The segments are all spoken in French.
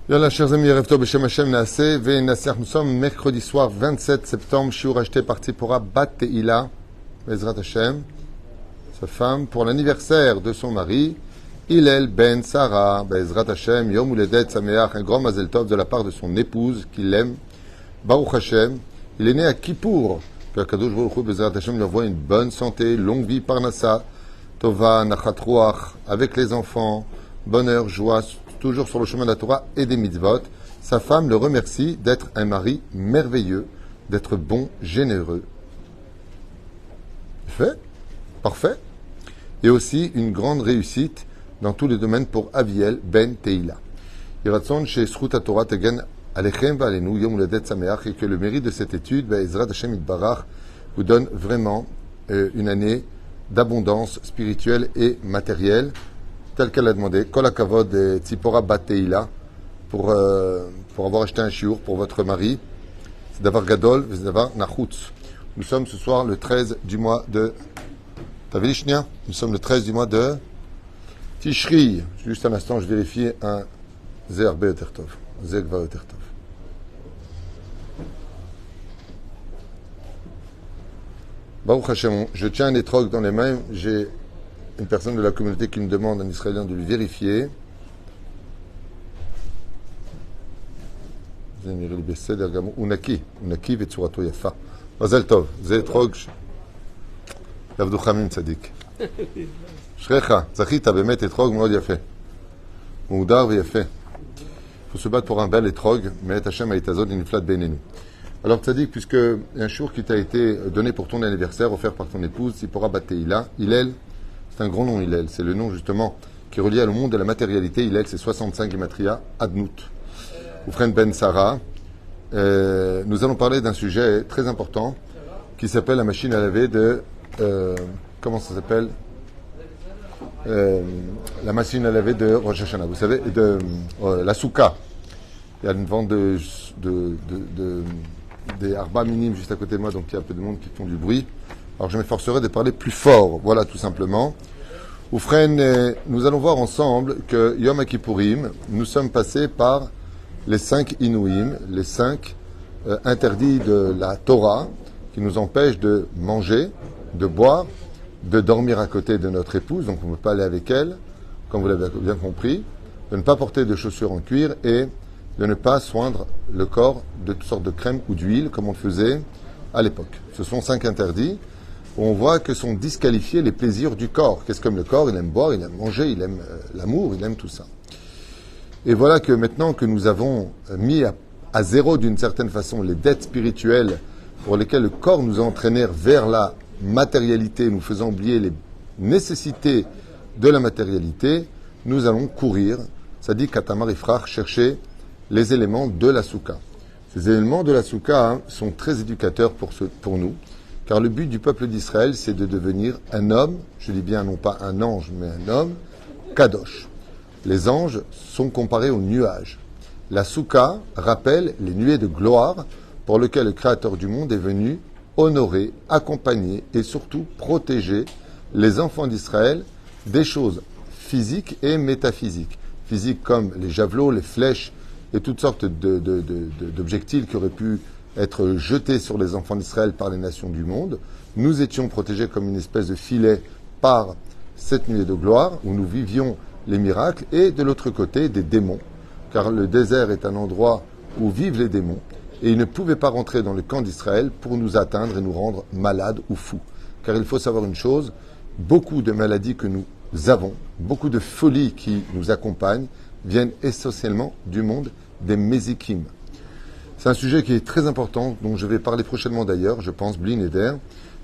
Yallah, chers amis, Erev Tov B'Shem Hashem Naaseh, Nous sommes mercredi soir 27 septembre, shiur acheté par Tzipora Bat Teila, Bezrat Hashem, sa femme, pour l'anniversaire de son mari, Hillel Ben Sarah, Bezrat Hashem, Yom Uledet Sameach, un grand Mazel Tov de la part de son épouse, qu'il aime, Baruch Hashem. Il est né à Kippour, que Kadosh Baruch Hu, Bezrat Hashem, lui envoie une bonne santé, longue vie Parnassa, Tova, Nachat Ruach, avec les enfants, bonheur, joie, toujours sur le chemin de la Torah et des mitzvot. Sa femme le remercie d'être un mari merveilleux, d'être bon, généreux. Fait, parfait. Et aussi une grande réussite dans tous les domaines pour Aviel Ben Teila. Yiratson chez Sruta Torah Tegen Alechem Valenu Yom Uledet Sameach, et que le mérite de cette étude, Ezrat Hashem Itbarach, vous donne vraiment une année d'abondance spirituelle et matérielle, telle qu'elle a demandé. Kol hakavod et Tzipora Bat Teila, pour avoir acheté un shiur pour votre mari. C'est d'avoir gadol, c'est d'avoir nachutz. Nous sommes ce soir le 13 du mois de... T'as vu l'ishnia? Nous sommes le 13 du mois de Tishri. Juste un instant, je vérifie un Zerbe Otertov. Zegva Otertov. Baruch Hashem, je tiens un étrog dans les mains. J'ai une personne de la communauté qui me demande, un Israélien, de lui vérifier. Unaki vetsurato yafa. Mazel tov. Ze etrog. Yavdu chamim tzadik. Shrecha. Zachita bemet etrog מאוד יפה. Moudar ויפה. Il faut se battre pour un bel etrog, mais Hashem haïtazod iniflat benenu. Alors tzadik, puisque un jour qui t'a été donné pour ton anniversaire, offert par ton épouse, Tzipora Bat Teila, Hillel, c'est un grand nom, Hillel. C'est le nom, justement, qui est relié au monde de la matérialité. Hillel, c'est 65 Gematria, Adnout. Oufren Ben Sarah. Nous allons parler d'un sujet très important qui s'appelle la machine à laver de... comment ça s'appelle? La machine à laver de Rosh Hashanah. Vous savez, de la souka. Il y a une vente des arba minimes juste à côté de moi, donc il y a un peu de monde qui font du bruit. Alors je m'efforcerai de parler plus fort, voilà tout simplement. Oufren, nous allons voir ensemble que Yom Kippourim, nous sommes passés par les 5 Inouïm, les 5 interdits de la Torah, qui nous empêchent de manger, de boire, de dormir à côté de notre épouse, donc on ne peut pas aller avec elle, comme vous l'avez bien compris, de ne pas porter de chaussures en cuir et de ne pas soindre le corps de toutes sortes de crèmes ou d'huile, comme on le faisait à l'époque. Ce sont 5 interdits. On voit que sont disqualifiés les plaisirs du corps. Qu'est-ce que le corps? Il aime boire, il aime manger, il aime l'amour, il aime tout ça. Et voilà que maintenant que nous avons mis à zéro d'une certaine façon les dettes spirituelles pour lesquelles le corps nous a entraînés vers la matérialité, nous faisant oublier les nécessités de la matérialité, nous allons courir, ça dit Katamar Ifrach, chercher les éléments de la soukha. Ces éléments de la soukha sont très éducateurs pour nous. Car le but du peuple d'Israël, c'est de devenir un homme, je dis bien non pas un ange, mais un homme, kadosh. Les anges sont comparés aux nuages. La soukha rappelle les nuées de gloire pour lesquelles le Créateur du monde est venu honorer, accompagner et surtout protéger les enfants d'Israël des choses physiques et métaphysiques. Physiques comme les javelots, les flèches et toutes sortes d'objectiles qui auraient pu être jetés sur les enfants d'Israël par les nations du monde. Nous étions protégés comme une espèce de filet par cette nuée de gloire où nous vivions les miracles, et de l'autre côté des démons, car le désert est un endroit où vivent les démons et ils ne pouvaient pas rentrer dans le camp d'Israël pour nous atteindre et nous rendre malades ou fous. Car il faut savoir une chose, beaucoup de maladies que nous avons, beaucoup de folies qui nous accompagnent viennent essentiellement du monde des mésikim. C'est un sujet qui est très important, dont je vais parler prochainement d'ailleurs, je pense, Blin et Der.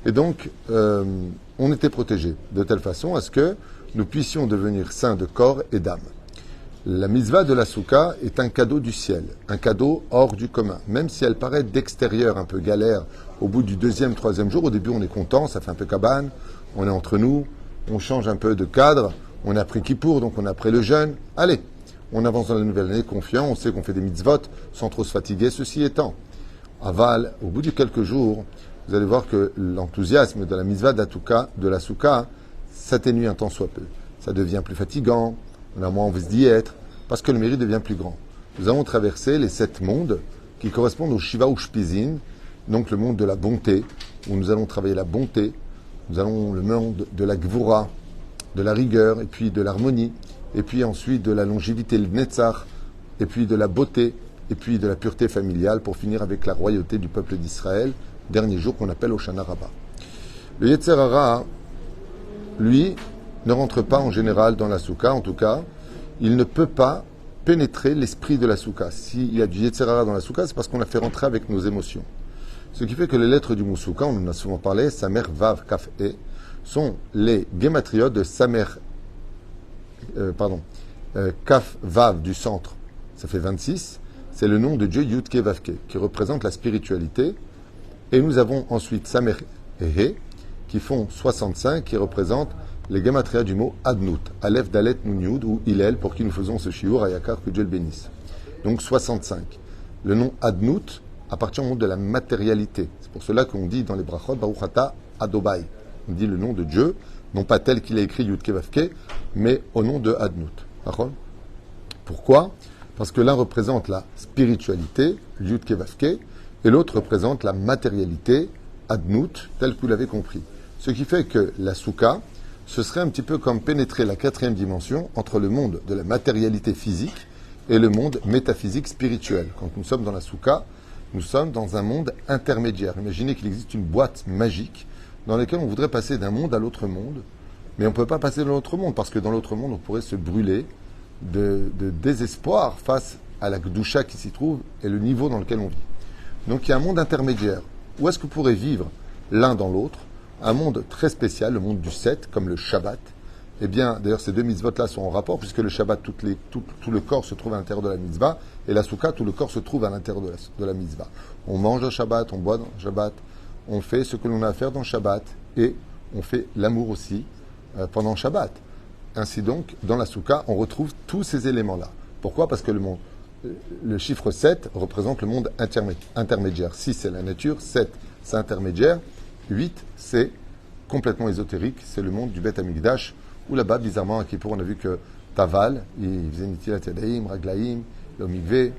Et donc, on était protégés de telle façon à ce que nous puissions devenir saints de corps et d'âme. La mitzvah de la soukha est un cadeau du ciel, un cadeau hors du commun. Même si elle paraît d'extérieur un peu galère, au bout du 2e, 3e jour, au début on est content, ça fait un peu cabane, on est entre nous, on change un peu de cadre, on a pris Kippour, donc on a pris le jeûne. Allez, on avance dans la nouvelle année confiant, on sait qu'on fait des mitzvot sans trop se fatiguer, ceci étant. Aval, au bout de quelques jours, vous allez voir que l'enthousiasme de la mitzvah de la soukha s'atténue un tant soit peu. Ça devient plus fatigant, on a moins envie d'y être, parce que le mérite devient plus grand. nous avons traversé les 7 mondes qui correspondent au Shiva Ushpizin, donc le monde de la bonté, où nous allons travailler la bonté, nous allons le monde de la Gvura, de la rigueur, et puis de l'harmonie, et puis ensuite de la longévité, le Netzach, et puis de la beauté, et puis de la pureté familiale, pour finir avec la royauté du peuple d'Israël, dernier jour qu'on appelle Hoshana Rabbah. Le Yetzer Hara, lui, ne rentre pas en général dans la soukha, en tout cas, il ne peut pas pénétrer l'esprit de la soukha. S'il y a du Yetzer Hara dans la soukha, c'est parce qu'on l'a fait rentrer avec nos émotions. Ce qui fait que les lettres du Moussouka, on en a souvent parlé, Samer, Vav, Kaf, E, sont les gématriotes de Samer, Kaf, Vav du centre, ça fait 26, c'est le nom de Dieu Yudke Vavke, qui représente la spiritualité. Et nous avons ensuite Samer et He, qui font 65, qui représentent les gématria du mot Adnout, Aleph, Dalet, Nun, Yud, ou Hillel, pour qui nous faisons ce shiur, Ayakar, que Dieu le bénisse. Donc 65. Le nom Adnout appartient au monde de la matérialité. C'est pour cela qu'on dit dans les brachot, Baruch Ata Adobai. On dit le nom de Dieu, non pas tel qu'il a écrit Yudke Vavke, mais au nom de Adnout. D'accord ? Pourquoi ? Parce que l'un représente la spiritualité, Yudke Vavke, et l'autre représente la matérialité, Adnout, tel que vous l'avez compris. Ce qui fait que la soukha, ce serait un petit peu comme pénétrer la 4e dimension entre le monde de la matérialité physique et le monde métaphysique spirituel. Quand nous sommes dans la soukha, nous sommes dans un monde intermédiaire. Imaginez qu'il existe une boîte magique dans laquelle on voudrait passer d'un monde à l'autre monde, mais on ne peut pas passer dans l'autre monde, parce que dans l'autre monde, on pourrait se brûler de désespoir face à la Gdusha qui s'y trouve et le niveau dans lequel on vit. Donc il y a un monde intermédiaire. Où est-ce que vous pourrez vivre l'un dans l'autre? Un monde très spécial, le monde du 7, comme le Shabbat. Eh bien, d'ailleurs, ces 2 mitzvot-là sont en rapport, puisque le Shabbat, tout le corps se trouve à l'intérieur de la mitzvah, et la soukha, tout le corps se trouve à l'intérieur de la mitzvah. On mange au Shabbat, on boit dans le Shabbat, on fait ce que l'on a à faire dans le Shabbat, et on fait l'amour aussi pendant le Shabbat. Ainsi donc, dans la soukha, on retrouve tous ces éléments-là. Pourquoi ? Parce que le chiffre 7 représente le monde intermédiaire. 6, c'est la nature, 7, c'est intermédiaire, 8, c'est complètement ésotérique, c'est le monde du Beth Amikdash, où là-bas, bizarrement, à Kippour, on a vu que Taval, il faisait Nitilat Yadayim, Raglaim, l'Omigvé,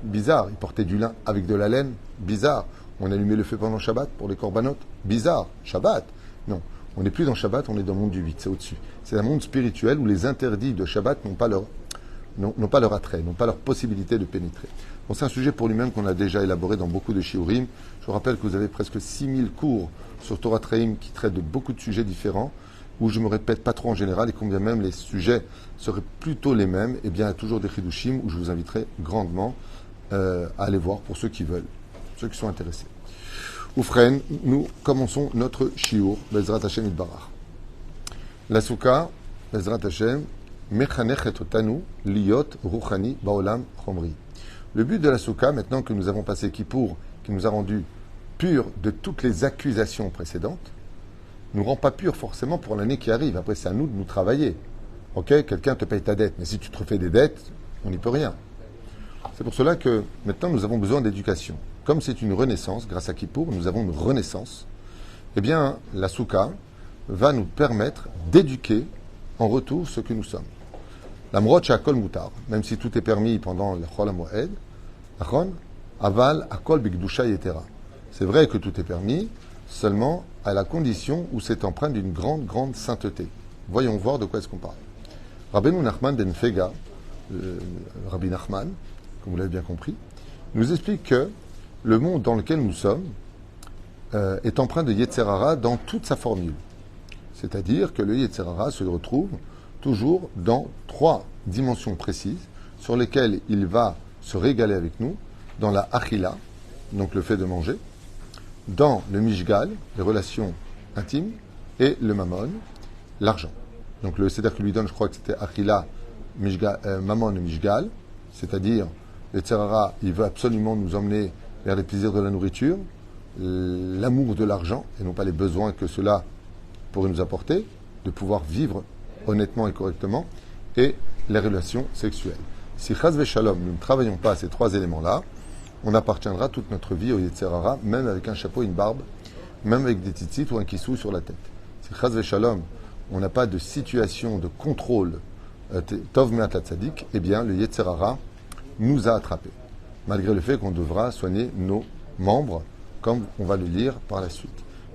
bizarre, il portait du lin avec de la laine, bizarre. On allumait le feu pendant Shabbat pour les korbanot, bizarre, Shabbat. Non, on n'est plus dans Shabbat, on est dans le monde du 8, c'est au-dessus. C'est un monde spirituel où les interdits de Shabbat n'ont pas leur attrait, n'ont pas leur possibilité de pénétrer. Bon, c'est un sujet pour lui-même qu'on a déjà élaboré dans beaucoup de shiurim. Je vous rappelle que vous avez presque 6000 cours sur Torah Traim qui traitent de beaucoup de sujets différents, où je ne me répète pas trop en général, et combien même les sujets seraient plutôt les mêmes, eh bien il y a toujours des chidushim où je vous inviterai grandement à aller voir pour ceux qui veulent, ceux qui sont intéressés. Oufren, nous commençons notre shiur, Bezrat Hashem Itbarach. La soukha, Bezrat Hashem, Mechanechet otanu liot ruchani baolam chomri. Le but de la soukha, maintenant que nous avons passé Kippour, qui nous a rendu purs de toutes les accusations précédentes, nous rend pas purs forcément pour l'année qui arrive. Après, c'est à nous de nous travailler. Ok, quelqu'un te paye ta dette, mais si tu te refais des dettes, on n'y peut rien. C'est pour cela que maintenant nous avons besoin d'éducation. Comme c'est une renaissance, grâce à Kippour, nous avons une renaissance. Eh bien, la soukha va nous permettre d'éduquer en retour ce que nous sommes. La mroch akol mutar, même si tout est permis pendant le chol hamoed, achon, aval akol bigdusha yetera. C'est vrai que tout est permis, seulement à la condition où c'est empreint d'une grande, grande sainteté. Voyons voir de quoi est-ce qu'on parle. Rabbeinu Nachman ben Fega, Rabbi Nachman, comme vous l'avez bien compris, nous explique que le monde dans lequel nous sommes est empreint de Yetzer Hara dans toute sa formule. C'est-à-dire que le Yetzer Hara se retrouve toujours dans 3 dimensions précises sur lesquelles il va se régaler avec nous, dans la Achila, donc le fait de manger, dans le Mishgal, les relations intimes, et le Mammon, l'argent. Donc le Seder qu'il lui donne, je crois que c'était Achila, Mammon et Mishgal, c'est-à-dire le Yetzer Hara, il veut absolument nous emmener vers les plaisirs de la nourriture, l'amour de l'argent, et non pas les besoins que cela pourrait nous apporter, de pouvoir vivre honnêtement et correctement, et les relations sexuelles. Si Chaz Veshalom, nous ne travaillons pas à ces 3 éléments-là, on appartiendra toute notre vie au Yetzer Hara, même avec un chapeau, une barbe, même avec des tzitzit ou un kissou sur la tête. Si Chaz Veshalom, on n'a pas de situation de contrôle Tov Meat la Tzadik, eh bien le Yetzer Hara nous a attrapés, malgré le fait qu'on devra soigner nos membres, comme on va le lire par la suite.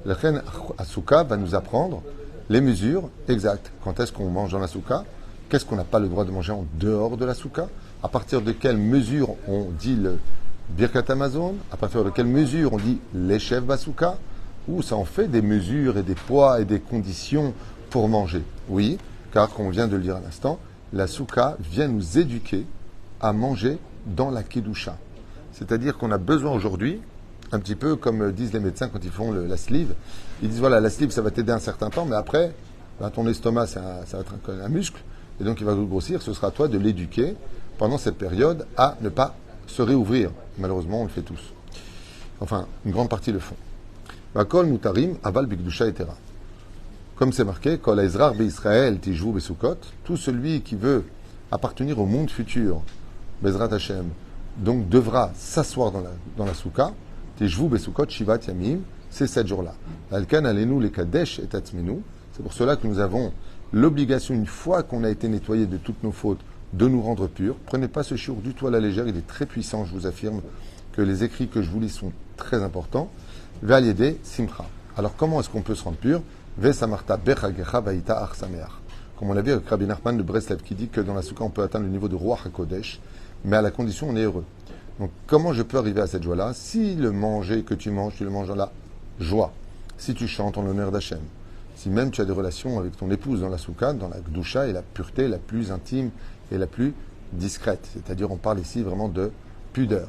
La reine Asuka va nous apprendre les mesures exactes. Quand est-ce qu'on mange dans la souka? Qu'est-ce qu'on n'a pas le droit de manger en dehors de la souka? À partir de quelle mesure on dit le Birkat Amazon? À partir de quelle mesure on dit l'Eshev Basuka? Ou ça en fait des mesures et des poids et des conditions pour manger? Oui, car comme on vient de le dire à l'instant, la souka vient nous éduquer à manger dans la Kedusha. C'est-à-dire qu'on a besoin aujourd'hui, un petit peu comme disent les médecins quand ils font la sleeve, ils disent voilà, la sleeve ça va t'aider un certain temps, mais après, ben, ton estomac ça va être un muscle, et donc il va grossir, ce sera à toi de l'éduquer pendant cette période à ne pas se réouvrir. Malheureusement, on le fait tous. Enfin, une grande partie le font. Kol mutarim aval bigdusha etera. Comme c'est marqué, Kol Ezrar be'Israël tijvu besukot, tout celui qui veut appartenir au monde futur, Bezrat Hashem, donc devra s'asseoir dans la souka, tijvu besukot shivat yamim, c'est 7 jours-là. Alkan alenu le kadesh et atzmenu. C'est pour cela que nous avons l'obligation, une fois qu'on a été nettoyé de toutes nos fautes, de nous rendre purs. Prenez pas ce shiur du tout à la légère, il est très puissant, je vous affirme que les écrits que je vous lis sont très importants. Ve'al simcha. Alors comment est-ce qu'on peut se rendre pur? Ve'samarta bechagecha va'ita arsameach. Comme on l'a vu avec Rabbi Nachman de Breslev qui dit que dans la souka on peut atteindre le niveau de Ruach HaKodesh, mais à la condition on est heureux. Donc comment je peux arriver à cette joie-là? Si le manger que tu manges dans la joie, si tu chantes en l'honneur d'Hachem, si même tu as des relations avec ton épouse dans la souka, dans la gdusha et la pureté la plus intime et la plus discrète, c'est-à-dire on parle ici vraiment de pudeur,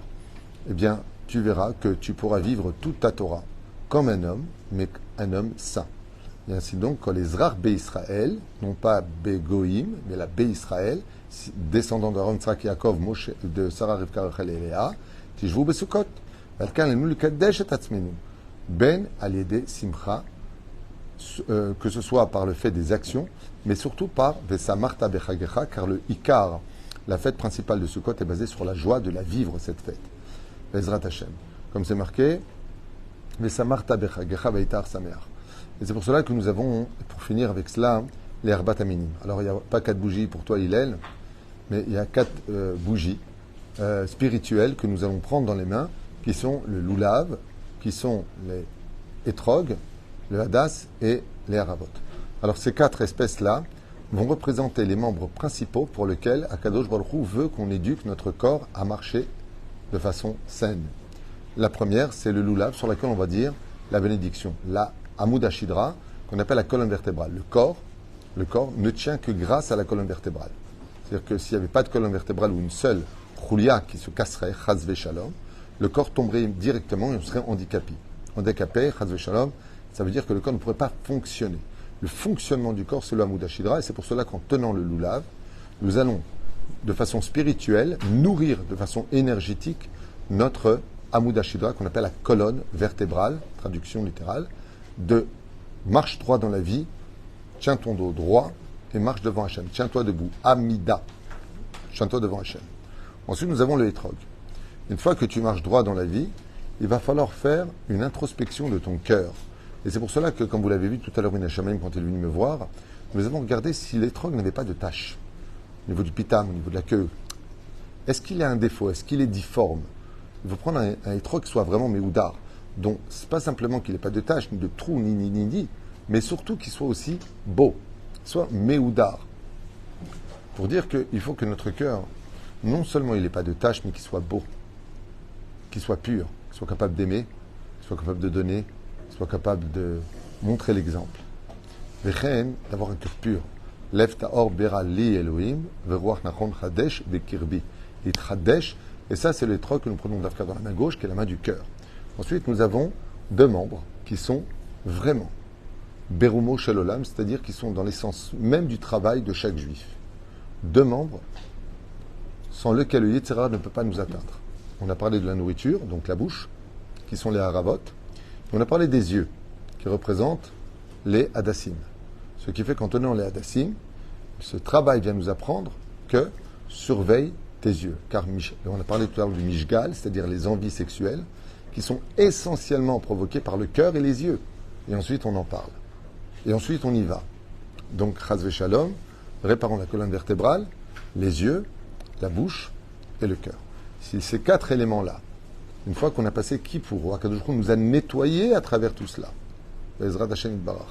eh bien tu verras que tu pourras vivre toute ta Torah comme un homme, mais un homme saint. Et ainsi donc, quand les Zrar Bé-Israël, non pas Bé-Goïm, mais la Bé-Israël, descendant d'Aaron, Tzrak, Yaakov, Moshe, de Sarah, Rivka, Rachel et Léa, Tijvou Besukot, Valkan, Lenu, Lekadesh et Tatzmenu, Ben, Aliede, Simcha, que ce soit par le fait des actions, mais surtout par Vesamarta Bechagecha, car le Ikar, la fête principale de Sukkot, est basée sur la joie de la vivre, cette fête. Bezrat Hashem. Comme c'est marqué, Vesamarta Bechagecha Vaitar Sameach. Et c'est pour cela que nous avons, pour finir avec cela, les Herbat Aminim. Alors il n'y a pas 4 bougies pour toi, Hillel, mais il y a 4 bougies spirituelles que nous allons prendre dans les mains, qui sont le Lulav, qui sont les Etrog, le Hadas et les Haravot. Alors ces 4 espèces-là vont représenter les membres principaux pour lesquels Akadosh Baruch Hu veut qu'on éduque notre corps à marcher de façon saine. La première, c'est le Lulav, sur laquelle on va dire la bénédiction, la Amoud Ashidra, qu'on appelle la colonne vertébrale. Le corps ne tient que grâce à la colonne vertébrale. C'est-à-dire que s'il n'y avait pas de colonne vertébrale ou une seule choulia qui se casserait, chazve shalom, le corps tomberait directement et on serait handicapé. Handicapé, chazve shalom, ça veut dire que le corps ne pourrait pas fonctionner. Le fonctionnement du corps, c'est le Amoud Ashidra, et c'est pour cela qu'en tenant le Lulav, nous allons, de façon spirituelle, nourrir de façon énergétique notre Amoud Ashidra, qu'on appelle la colonne vertébrale, traduction littérale, de marche droit dans la vie, tiens ton dos droit et marche devant Hachem. Tiens-toi debout. Amida. Tiens-toi devant Hachem. Ensuite, nous avons le Etrog. Une fois que tu marches droit dans la vie, il va falloir faire une introspection de ton cœur. Et c'est pour cela que, comme vous l'avez vu tout à l'heure, Minashamayim, quand il est venu me voir, nous avons regardé si l'Etrog n'avait pas de taches. Au niveau du pitam, au niveau de la queue. Est-ce qu'il a un défaut? Est-ce qu'il est difforme? Il faut prendre un Etrog qui soit vraiment méoudar. Donc, ce n'est pas simplement qu'il n'ait pas de taches, ni de trous, ni, mais surtout qu'il soit aussi beau, soit méoudar. Pour dire qu'il faut que notre cœur, non seulement il n'ait pas de taches, mais qu'il soit beau, qu'il soit pur, qu'il soit capable d'aimer, qu'il soit capable de donner, qu'il soit capable de montrer l'exemple. Vechen, d'avoir un cœur pur. Lev ta'or bera li Elohim, veruach nachon chadesh bekirbi. Et chadesh, et ça c'est le troc que nous prenons d'Afka dans la main gauche, qui est la main du cœur. Ensuite, nous avons 2 membres qui sont vraiment Berumo Shelolam, c'est-à-dire qui sont dans l'essence même du travail de chaque juif. 2 membres sans lesquels le Yetzirah ne peut pas nous atteindre. On a parlé de la nourriture, donc la bouche, qui sont les haravot. On a parlé des yeux, qui représentent les hadassim. Ce qui fait qu'en tenant les hadassim, ce travail vient nous apprendre que surveille tes yeux. Car on a parlé tout à l'heure du mishgal, c'est-à-dire les envies sexuelles, qui sont essentiellement provoquées par le cœur et les yeux. Et ensuite, on en parle. Et ensuite, on y va. Donc, chazve shalom, réparons la colonne vertébrale, les yeux, la bouche et le cœur. si ces 4 éléments-là, une fois qu'on a passé Kippour, Akadosh Baruch Hu nous a nettoyés à travers tout cela, Bezrat Hashem Yitbarach,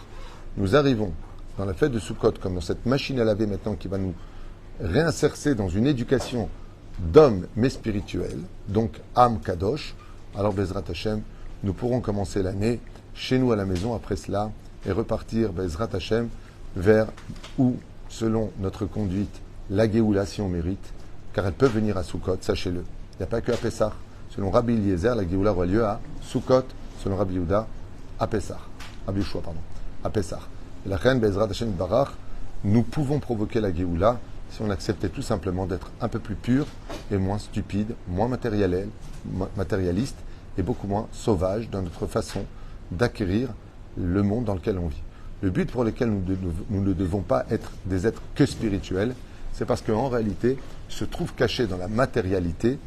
nous arrivons dans la fête de Sukkot, comme dans cette machine à laver maintenant qui va nous réinsercer dans une éducation d'homme mais spirituel, donc âme Kadosh, alors Bezrat Hashem, nous pourrons commencer l'année chez nous à la maison après cela et repartir Bezrat Hashem vers où, selon notre conduite, la Géoula, si on mérite, car elle peut venir à Sukkot, sachez-le. Il n'y a pas que à Pessah. Selon Rabbi Eliezer, la Géoula aura lieu à Sukkot, selon Rabbi Yehuda, à Pessah. Rabbi Yeshua, pardon, à Pessah. Et la reine Bezrat Hashem Barach, nous pouvons provoquer la Géoula si on acceptait tout simplement d'être un peu plus pur et moins stupide, moins matérialiste et beaucoup moins sauvage dans notre façon d'acquérir le monde dans lequel on vit. Le but pour lequel nous ne devons pas être des êtres que spirituels, c'est parce qu'en réalité, se trouve caché dans la matérialité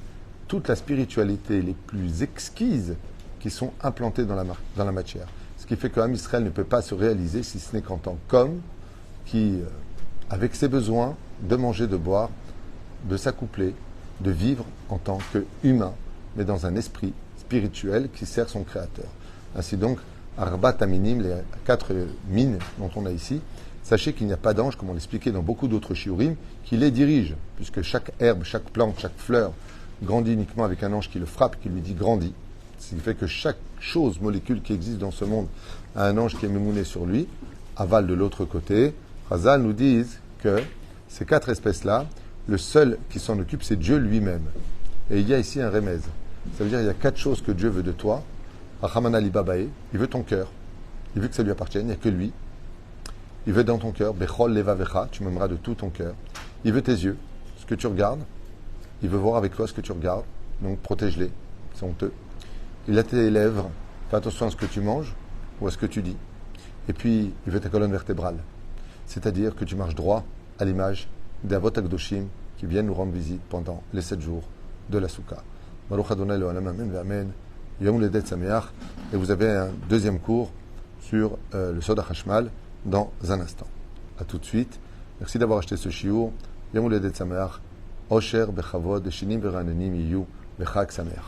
toute la spiritualité les plus exquises qui sont implantées dans la matière. Ce qui fait qu'un Israël ne peut pas se réaliser si ce n'est qu'en tant qu'homme qui, avec ses besoins de manger, de boire, de s'accoupler, de vivre en tant qu'humain, mais dans un esprit spirituel qui sert son Créateur. Ainsi donc, Arbat Aminim, les 4 mines dont on a ici, sachez qu'il n'y a pas d'ange, comme on l'expliquait dans beaucoup d'autres shiurim, qui les dirige, puisque chaque herbe, chaque plante, chaque fleur grandit uniquement avec un ange qui le frappe, qui lui dit grandis. Ce qui fait que chaque chose, molécule qui existe dans ce monde a un ange qui est mémouné sur lui, aval de l'autre côté. Chazal nous disent que ces 4 espèces-là, le seul qui s'en occupe, c'est Dieu lui-même. Et il y a ici un remèze. Ça veut dire qu'il y a 4 choses que Dieu veut de toi. Achaman Libabae, il veut ton cœur. Il veut que ça lui appartienne, il n'y a que lui. Il veut dans ton cœur, Bechol Levavecha, tu m'aimeras de tout ton cœur. Il veut tes yeux, ce que tu regardes. Il veut voir avec toi ce que tu regardes, donc protège-les, c'est honteux. Il a tes lèvres, fais attention à ce que tu manges ou à ce que tu dis. Et puis, il veut ta colonne vertébrale, c'est-à-dire que tu marches droit à l'image des Avot HaKadoshim qui viennent nous rendre visite pendant les 7 jours de la Souka. Baruch Adonai Elohim, Amen, Amen. Yom Houledet Sameach. Et vous avez un deuxième cours sur le Sod HaChashmal dans un instant. A tout de suite. Merci d'avoir acheté ce shiur. Yom Houledet Sameach. Osher bechavod, shinim veranenim yiyu, bechag sameach.